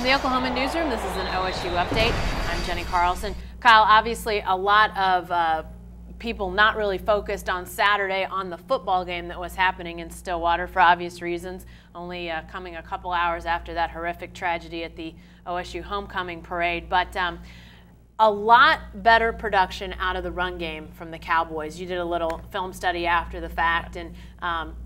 From the Oklahoma newsroom, this is an OSU update. I'm Jenny Carlson. Kyle, obviously a lot of people not really focused on Saturday on the football game that was happening in Stillwater for obvious reasons, only coming a couple hours after that horrific tragedy at the OSU homecoming parade. But a lot better production out of the run game from the Cowboys. You did a little film study after the fact, and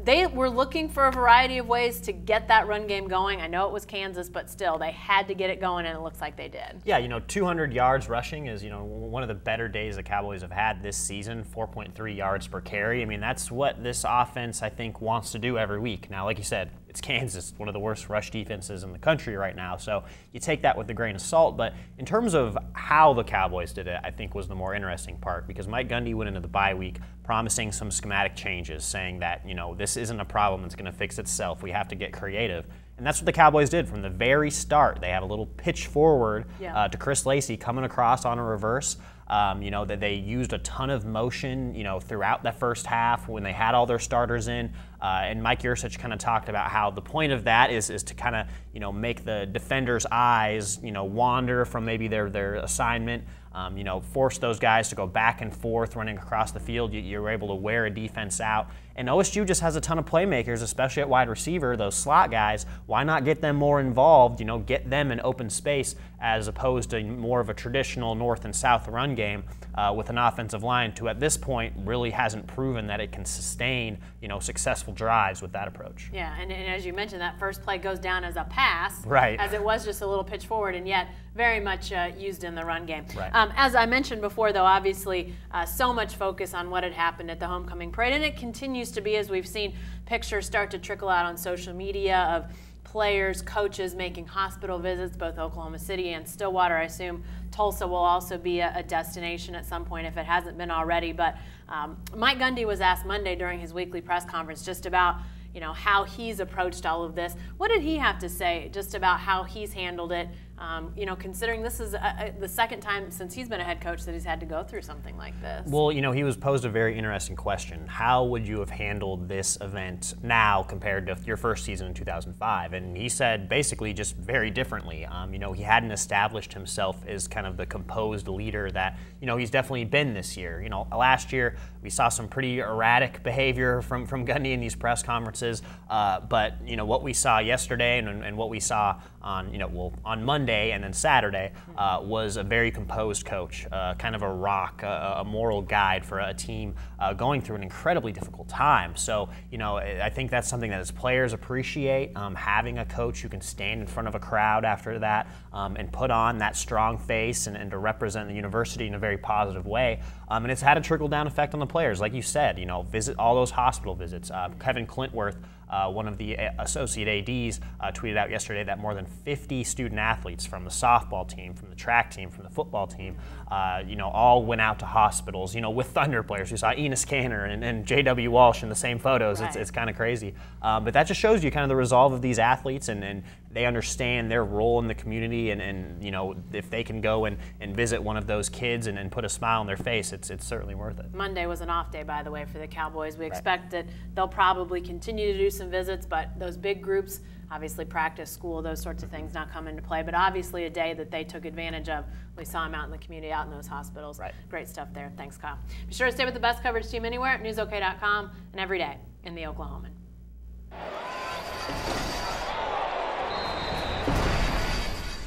they were looking for a variety of ways to get that run game going. I know it was Kansas, but still, they had to get it going, and it looks like they did. Yeah, 200 yards rushing is, one of the better days the Cowboys have had this season, 4.3 yards per carry. I mean, that's what this offense, I think, wants to do every week. Now, like you said, it's Kansas, one of the worst rush defenses in the country right now, so you take that with a grain of salt. But in terms of how the Cowboys did it, I think was the more interesting part, because Mike Gundy went into the bye week promising some schematic changes, saying that, this isn't a problem that's going to fix itself. We have to get creative. And that's what the Cowboys did from the very start. They have a little pitch forward to Chris Lacey coming across on a reverse. That they used a ton of motion, throughout the first half when they had all their starters in. And Mike Yurcich kind of talked about how the point of that is to kind of, make the defenders' eyes, wander from maybe their assignment. Force those guys to go back and forth running across the field. You're able to wear a defense out. And OSU just has a ton of playmakers, especially at wide receiver, those slot guys. Why not get them more involved, get them in open space as opposed to more of a traditional north and south run game with an offensive line who at this point really hasn't proven that it can sustain, successful drives with that approach. Yeah, and as you mentioned, that first play goes down as a pass, right, as it was just a little pitch forward, and yet very much used in the run game. Right. As I mentioned before, though, obviously so much focus on what had happened at the homecoming parade, and it continues to be, as we've seen pictures start to trickle out on social media of players, coaches making hospital visits, both Oklahoma City and Stillwater. I assume Tulsa will also be a destination at some point if it hasn't been already. But Mike Gundy was asked Monday during his weekly press conference just about how he's approached all of this. What did he have to say just about how he's handled it? Considering this is the second time since he's been a head coach that he's had to go through something like this. Well, he was posed a very interesting question. How would you have handled this event now compared to your first season in 2005? And he said basically just very differently. He hadn't established himself as kind of the composed leader that, he's definitely been this year. Last year we saw some pretty erratic behavior from Gundy in these press conferences. But, what we saw yesterday and what we saw on Monday and then Saturday was a very composed coach, kind of a rock, a moral guide for a team going through an incredibly difficult time. So, I think that's something that as players appreciate, having a coach who can stand in front of a crowd after that and put on that strong face and to represent the university in a very positive way. And it's had a trickle-down effect on the players. Like you said, visit all those hospital visits. Kevin Clintworth, one of the associate ADs, tweeted out yesterday that more than 50 student athletes from the softball team, from the track team, from the football team, all went out to hospitals, with Thunder players. We saw Enos Kanter and J.W. Walsh in the same photos. Right. It's kind of crazy. But that just shows you kind of the resolve of these athletes, and they understand their role in the community, and if they can go and visit one of those kids and put a smile on their face, it's certainly worth it. Monday was an off day, by the way, for the Cowboys. We expect that they'll probably continue to do some visits, but those big groups, obviously practice, school, those sorts of things not come into play, but obviously a day that they took advantage of. We saw them out in the community, out in those hospitals. Right. Great stuff there. Thanks, Kyle. Be sure to stay with the best coverage team anywhere at newsok.com and every day in the Oklahoman.